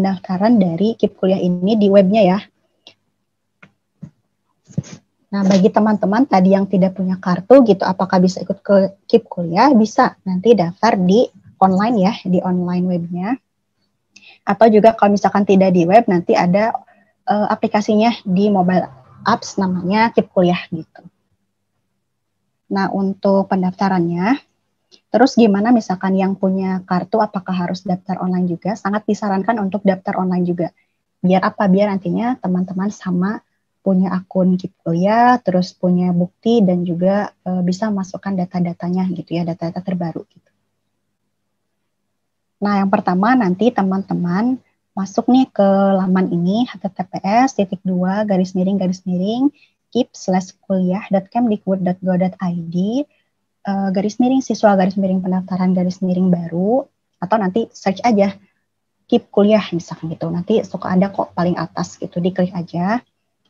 pendaftaran dari KIP Kuliah ini di webnya ya. Nah, bagi teman-teman tadi yang tidak punya kartu gitu, apakah bisa ikut ke KIP Kuliah? Bisa, nanti daftar di online ya, di online webnya. Atau juga kalau misalkan tidak di web, nanti ada aplikasinya di mobile apps namanya KIP Kuliah gitu. Nah, untuk pendaftarannya, terus gimana misalkan yang punya kartu, apakah harus daftar online juga? Sangat disarankan untuk daftar online juga. Biar apa? Biar nantinya teman-teman sama punya akun KIP Kuliah, terus punya bukti dan juga bisa masukkan data-datanya gitu ya, data-data terbaru gitu. Nah, yang pertama nanti teman-teman masuk nih ke laman ini https://kip/kuliah.kemdikbud.go.id /siswa pendaftaran baru, atau nanti search aja KIP Kuliah misalkan gitu. Nanti suka ada kok paling atas gitu, diklik aja.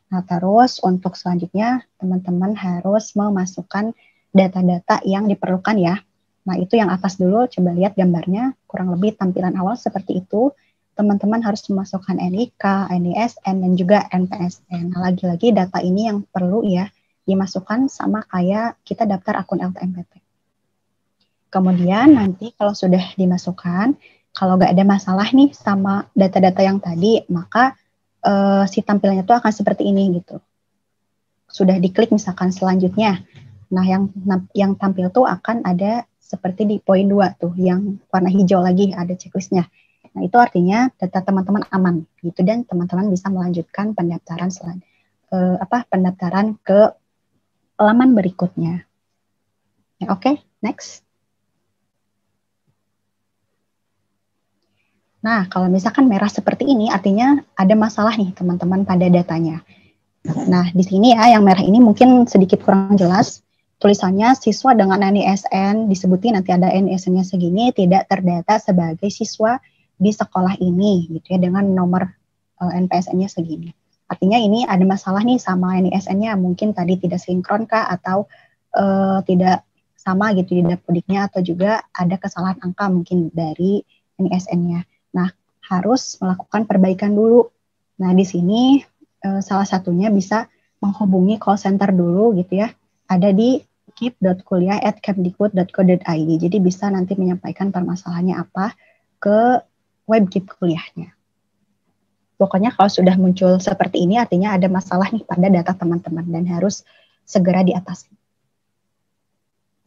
Nah, terus untuk selanjutnya teman-teman harus memasukkan data-data yang diperlukan ya. Nah, itu yang atas dulu, coba lihat gambarnya, kurang lebih tampilan awal seperti itu. Teman-teman harus memasukkan NIK, NISN, dan juga NPSN. Nah, lagi-lagi data ini yang perlu ya dimasukkan sama kayak kita daftar akun LTMPT. Kemudian nanti kalau sudah dimasukkan, kalau nggak ada masalah nih sama data-data yang tadi, maka si tampilannya itu akan seperti ini gitu. Sudah diklik misalkan selanjutnya. Nah, yang tampil tuh akan ada seperti di poin 2 tuh, yang warna hijau lagi ada checklistnya. Nah, itu artinya data teman-teman aman gitu, dan teman-teman bisa melanjutkan pendaftaran pendaftaran ke laman berikutnya. Ya, oke, next. Nah, kalau misalkan merah seperti ini, artinya ada masalah nih teman-teman pada datanya. Nah, di sini ya, yang merah ini mungkin sedikit kurang jelas. Tulisannya siswa dengan NISN, disebutin nanti ada NISN-nya segini, tidak terdata sebagai siswa di sekolah ini, gitu ya, dengan nomor NPSN-nya segini. Artinya ini ada masalah nih sama NISN-nya, mungkin tadi tidak sinkron kah, atau tidak sama gitu di dapodiknya, atau juga ada kesalahan angka mungkin dari NISN-nya. Nah, harus melakukan perbaikan dulu. Nah, di sini salah satunya bisa menghubungi call center dulu gitu ya. Ada di kip.kuliah@kemdikbud.go.id. Jadi bisa nanti menyampaikan permasalahannya apa ke web KIP kuliahnya. Pokoknya kalau sudah muncul seperti ini artinya ada masalah nih pada data teman-teman dan harus segera diatasi.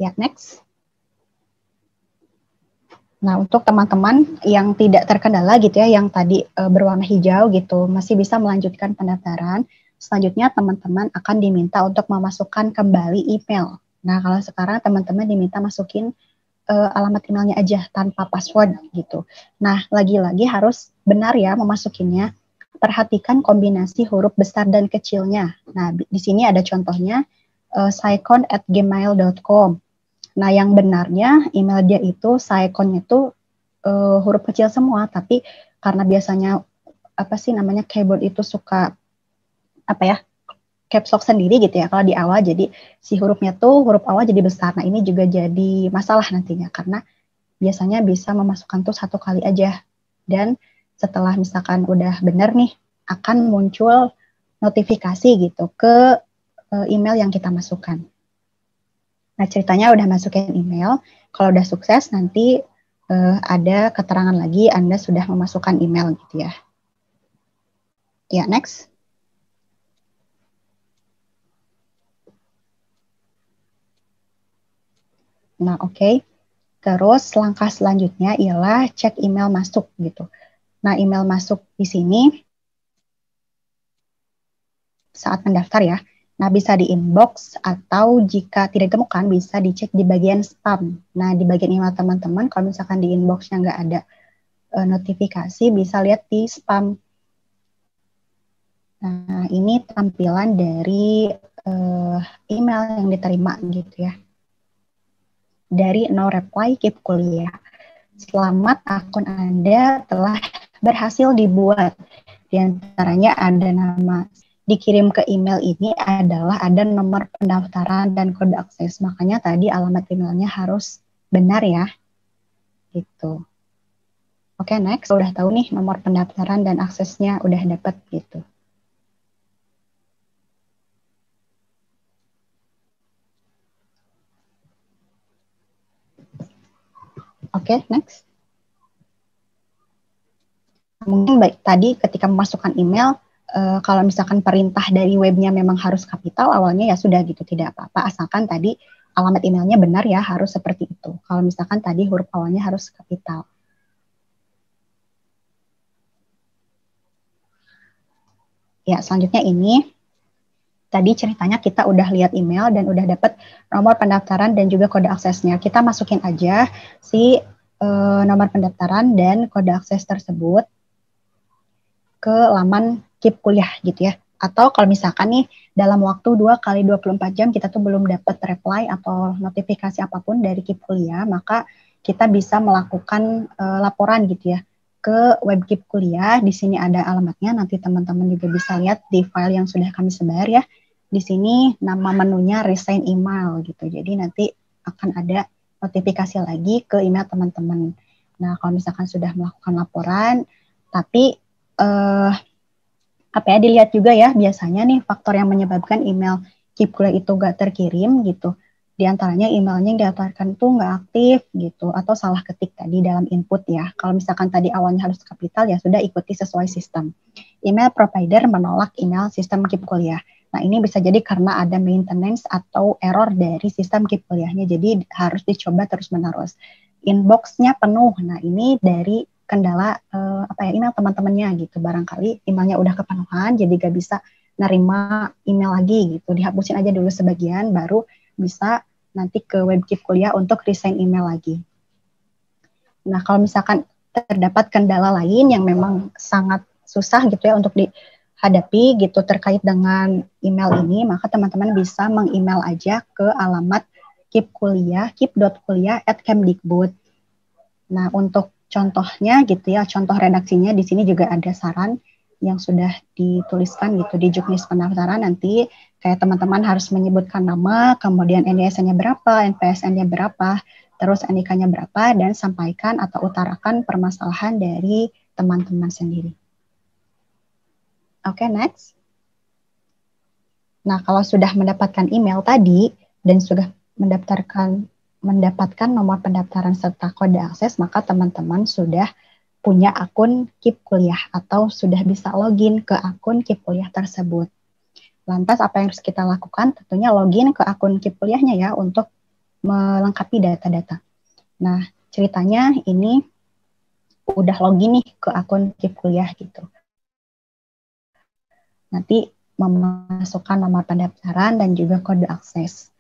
Ya, next. Nah, untuk teman-teman yang tidak terkendala gitu ya, yang tadi berwarna hijau gitu, masih bisa melanjutkan pendaftaran. Selanjutnya teman-teman akan diminta untuk memasukkan kembali email. Nah, kalau sekarang teman-teman diminta masukin alamat emailnya aja tanpa password gitu. Nah, lagi-lagi harus benar ya memasukinnya. Perhatikan kombinasi huruf besar dan kecilnya. Nah, di sini ada contohnya, saikon@gmail.com. Nah, yang benarnya email dia itu Saikonnya itu huruf kecil semua, tapi karena biasanya keyboard itu suka caps lock sendiri gitu ya kalau di awal, jadi si hurufnya tuh huruf awal jadi besar. Nah, ini juga jadi masalah nantinya karena biasanya bisa memasukkan tuh satu kali aja, dan setelah misalkan udah benar nih akan muncul notifikasi gitu ke email yang kita masukkan. Nah, ceritanya udah masukin email, kalau udah sukses nanti ada keterangan lagi Anda sudah memasukkan email gitu ya. Ya, next. Nah, oke. Terus langkah selanjutnya ialah cek email masuk gitu. Nah, email masuk di sini saat mendaftar ya. Nah, bisa di inbox atau jika tidak ditemukan bisa dicek di bagian spam. Nah, di bagian email teman-teman, kalau misalkan di inboxnya nggak ada notifikasi, bisa lihat di spam. Nah, ini tampilan dari email yang diterima gitu ya. Dari no reply KIP Kuliah. Selamat, akun Anda telah berhasil dibuat. Di antaranya ada nama. Dikirim ke email ini adalah ada nomor pendaftaran dan kode akses. Makanya tadi alamat emailnya harus benar ya. Gitu. Oke, next. Udah tahu nih nomor pendaftaran dan aksesnya udah dapet gitu. Oke, next. Mungkin baik tadi ketika memasukkan email, kalau misalkan perintah dari webnya memang harus kapital, awalnya ya sudah gitu, tidak apa-apa. Asalkan tadi alamat emailnya benar ya, harus seperti itu. Kalau misalkan tadi huruf awalnya harus kapital. Ya, selanjutnya ini. Tadi ceritanya kita udah lihat email dan udah dapet nomor pendaftaran dan juga kode aksesnya. Kita masukin aja si nomor pendaftaran dan kode akses tersebut ke laman KIP kuliah gitu ya. Atau kalau misalkan nih dalam waktu 2 kali 24 jam kita tuh belum dapat reply atau notifikasi apapun dari KIP kuliah, maka kita bisa melakukan laporan gitu ya ke web KIP kuliah. Di sini ada alamatnya, nanti teman-teman juga bisa lihat di file yang sudah kami sebar ya. Di sini nama menunya resign email gitu. Jadi nanti akan ada notifikasi lagi ke email teman-teman. Nah, kalau misalkan sudah melakukan laporan, tapi apa ya, dilihat juga ya biasanya nih faktor yang menyebabkan email KIP kuliah itu gak terkirim gitu. Di antaranya emailnya yang didaftarkan tuh nggak aktif gitu atau salah ketik tadi dalam input ya. Kalau misalkan tadi awalnya harus kapital ya sudah ikuti sesuai sistem. Email provider menolak email sistem KIP kuliah. Nah, ini bisa jadi karena ada maintenance atau error dari sistem KIP kuliahnya. Jadi harus dicoba terus-menerus. Inbox-nya penuh. Nah, ini dari kendala apa ya, email teman-temannya gitu. Barangkali emailnya udah kepenuhan jadi gak bisa nerima email lagi gitu. Dihapusin aja dulu sebagian baru bisa nanti ke webkit kuliah untuk resign email lagi. Nah, kalau misalkan terdapat kendala lain yang memang sangat susah gitu ya untuk dihadapi gitu terkait dengan email ini, maka teman-teman bisa meng-email aja ke alamat KIP kuliah, kip.kuliah@kemdikbud. Nah, untuk contohnya gitu ya, contoh redaksinya di sini juga ada saran yang sudah dituliskan gitu di juknis pendaftaran. Nanti kayak teman-teman harus menyebutkan nama, kemudian NISN-nya berapa, NPSN-nya berapa, terus NIK-nya berapa, dan sampaikan atau utarakan permasalahan dari teman-teman sendiri. Oke, next. Nah, kalau sudah mendapatkan email tadi dan sudah mendapatkan nomor pendaftaran serta kode akses, maka teman-teman sudah punya akun KIP kuliah atau sudah bisa login ke akun KIP kuliah tersebut. Lantas apa yang harus kita lakukan? Tentunya login ke akun KIP kuliahnya ya untuk melengkapi data-data. Nah, ceritanya ini udah login nih ke akun KIP kuliah gitu. Nanti memasukkan nomor pendaftaran dan juga kode akses.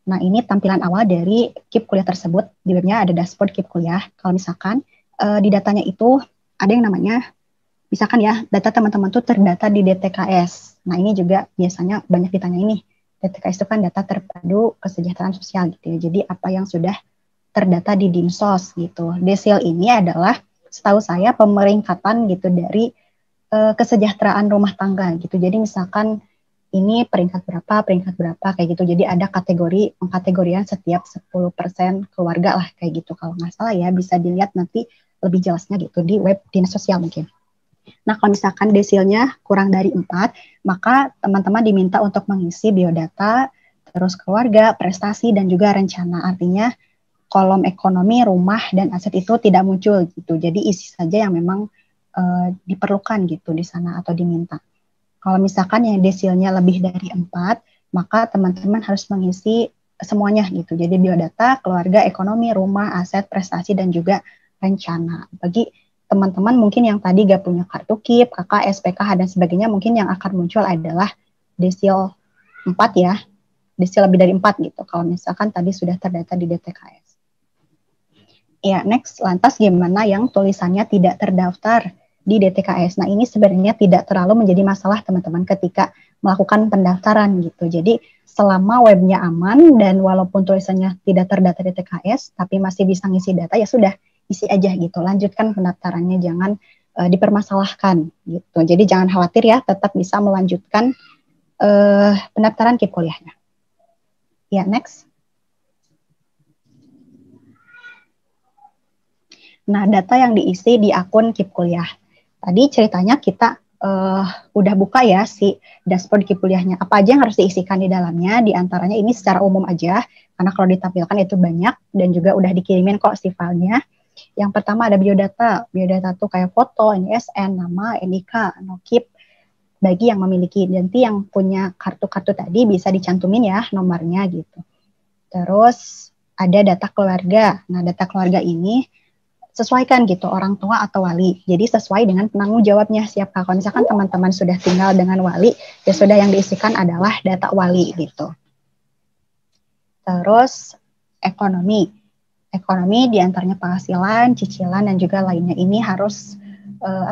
Nah, ini tampilan awal dari KIP kuliah tersebut. Di webnya ada dashboard KIP kuliah. Kalau misalkan di datanya itu ada yang namanya, misalkan ya, data teman-teman tuh terdata di DTKS. Nah, ini juga biasanya banyak ditanya ini. DTKS itu kan data terpadu kesejahteraan sosial gitu ya. Jadi apa yang sudah terdata di Dinsos gitu. Desil ini adalah setahu saya pemeringkatan gitu dari kesejahteraan rumah tangga gitu. Jadi misalkan ini peringkat berapa kayak gitu. Jadi ada kategori pengkategorian setiap 10% keluarga lah kayak gitu. Kalau nggak salah ya bisa dilihat nanti lebih jelasnya gitu di web dinas sosial mungkin. Nah, kalau misalkan desilnya kurang dari 4, maka teman-teman diminta untuk mengisi biodata, terus keluarga, prestasi, dan juga rencana. Artinya kolom ekonomi, rumah, dan aset itu tidak muncul gitu. Jadi isi saja yang memang diperlukan gitu di sana atau diminta. Kalau misalkan yang desilnya lebih dari 4, maka teman-teman harus mengisi semuanya gitu. Jadi biodata, keluarga, ekonomi, rumah, aset, prestasi, dan juga rencana. Bagi teman-teman mungkin yang tadi gak punya kartu KIP, KK, SPKH, dan sebagainya, mungkin yang akan muncul adalah desil 4 ya. Desil lebih dari 4 gitu. Kalau misalkan tadi sudah terdata di DTKS. Ya, next. Lantas gimana yang tulisannya tidak terdaftar di DTKS? Nah, ini sebenarnya tidak terlalu menjadi masalah teman-teman ketika melakukan pendaftaran gitu. Jadi, selama webnya aman dan walaupun tulisannya tidak terdata di DTKS, tapi masih bisa ngisi data, ya sudah, isi aja gitu. Lanjutkan pendaftarannya, jangan dipermasalahkan gitu. Jadi, jangan khawatir ya, tetap bisa melanjutkan pendaftaran KIP kuliahnya. Ya, next. Nah, data yang diisi di akun KIP Kuliah. Tadi ceritanya kita udah buka ya si dashboard KIP Kuliahnya. Apa aja yang harus diisikan di dalamnya? Di antaranya ini secara umum aja, karena kalau ditampilkan itu banyak dan juga udah dikirimin kok si filenya. Yang pertama ada biodata. Biodata tuh kayak foto, NISN, nama, NIK, NOKIP. Bagi yang memiliki, nanti yang punya kartu-kartu tadi bisa dicantumin ya nomornya gitu. Terus ada data keluarga. Nah, data keluarga ini sesuaikan gitu orang tua atau wali. Jadi sesuai dengan penanggung jawabnya siapa. Kalau misalkan teman-teman sudah tinggal dengan wali, ya sudah yang diisikan adalah data wali gitu. Terus ekonomi. Ekonomi diantaranya penghasilan, cicilan dan juga lainnya. Ini harus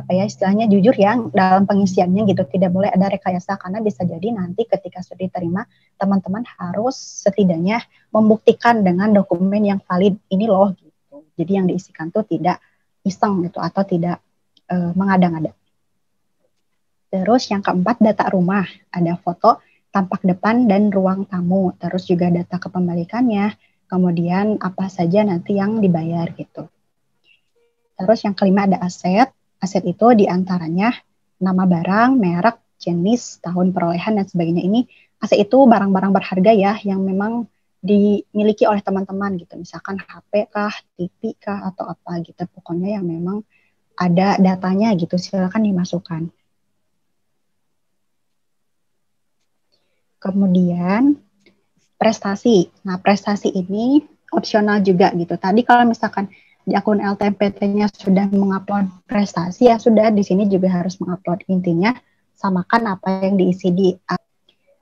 istilahnya jujur ya dalam pengisiannya gitu, tidak boleh ada rekayasa karena bisa jadi nanti ketika sudah diterima teman-teman harus setidaknya membuktikan dengan dokumen yang valid ini loh gitu. Jadi yang diisikan tuh tidak iseng gitu atau tidak mengada-ngada. Terus yang keempat data rumah, ada foto, tampak depan dan ruang tamu, terus juga data kepemilikannya, kemudian apa saja nanti yang dibayar gitu. Terus yang kelima ada aset. Aset itu diantaranya nama barang, merek, jenis, tahun perolehan, dan sebagainya. Ini aset itu barang-barang berharga ya, yang memang dimiliki oleh teman-teman gitu. Misalkan HP kah, TV kah, atau apa gitu. Pokoknya yang memang ada datanya gitu, silakan dimasukkan. Kemudian prestasi. Nah, prestasi ini opsional juga gitu. Tadi kalau misalkan di akun LTMPT-nya sudah mengupload prestasi, ya sudah di sini juga harus mengupload. Intinya samakan apa yang diisi di.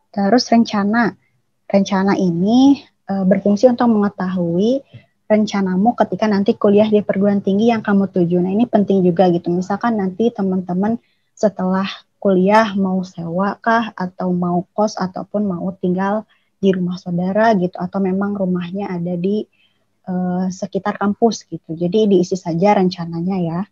Terus rencana. Rencana ini berfungsi untuk mengetahui rencanamu ketika nanti kuliah di perguruan tinggi yang kamu tuju. Nah, ini penting juga gitu. Misalkan nanti teman-teman setelah kuliah mau sewa kah atau mau kos ataupun mau tinggal di rumah saudara gitu atau memang rumahnya ada di sekitar kampus gitu. Jadi diisi saja rencananya ya.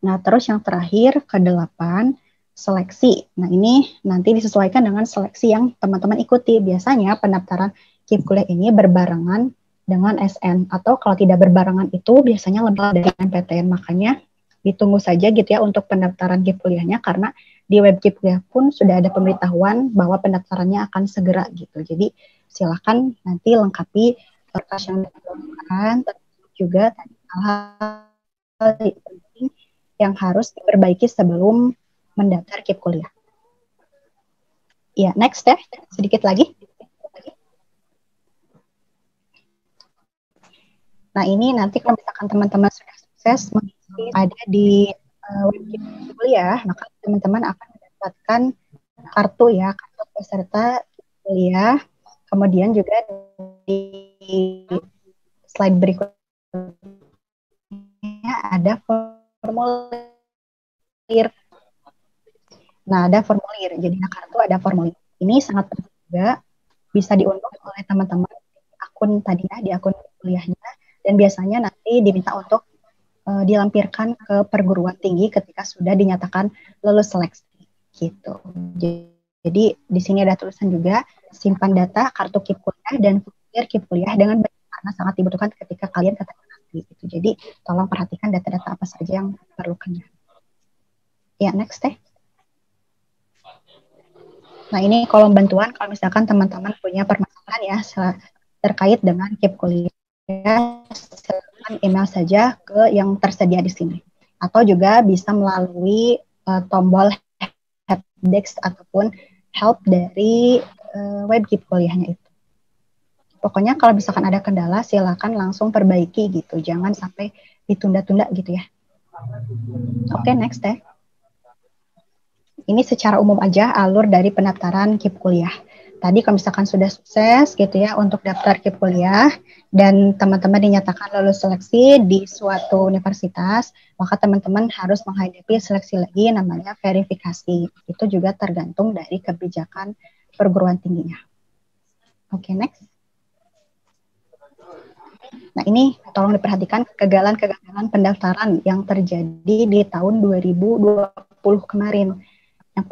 Nah, terus yang terakhir ke-8 seleksi. Nah, ini nanti disesuaikan dengan seleksi yang teman-teman ikuti. Biasanya pendaftaran KIP kuliah ini berbarengan dengan SN atau kalau tidak berbarengan itu biasanya lebih dari MPTN. Makanya ditunggu saja gitu ya untuk pendaftaran KIP kuliahnya karena di web KIP kuliah pun sudah ada pemberitahuan bahwa pendaftarannya akan segera gitu. Jadi silakan nanti lengkapi berkas yang diperlukan, juga hal-hal penting yang harus diperbaiki sebelum mendaftar KIP kuliah. Ya, next ya, sedikit lagi. Nah, ini nanti kalau misalkan teman-teman sudah sukses mengisi ada di web KIP kuliah, maka teman-teman akan mendapatkan kartu ya, kartu peserta kuliah. Kemudian juga di slide berikutnya ada formulir. Nah, ada formulir. Jadi di kartu ada formulir. Ini sangat penting juga bisa diunduh oleh teman-teman akun tadi ya, di akun kuliahnya. Dan biasanya nanti diminta untuk dilampirkan ke perguruan tinggi ketika sudah dinyatakan lulus seleksi gitu. Jadi di sini ada tulisan juga simpan data kartu KIP kuliah dan formulir KIP kuliah dengan benar karena sangat dibutuhkan ketika kalian keterima nanti gitu. Jadi tolong perhatikan data-data apa saja yang diperlukannya. Ya, next deh. Nah, ini kolom bantuan kalau misalkan teman-teman punya permasalahan ya terkait dengan KIP kuliah, silakan email saja ke yang tersedia di sini. Atau juga bisa melalui tombol helpdesk ataupun help dari web KIP kuliahnya itu. Pokoknya kalau misalkan ada kendala, silakan langsung perbaiki gitu. Jangan sampai ditunda-tunda gitu ya. Oke, next deh. Ini secara umum aja alur dari pendaftaran KIP kuliah. Tadi kalau misalkan sudah sukses gitu ya untuk daftar KIP kuliah dan teman-teman dinyatakan lulus seleksi di suatu universitas, maka teman-teman harus menghadapi seleksi lagi namanya verifikasi. Itu juga tergantung dari kebijakan perguruan tingginya. Oke, next. Nah, ini tolong diperhatikan kegagalan-kegagalan pendaftaran yang terjadi di tahun 2020 kemarin. Yang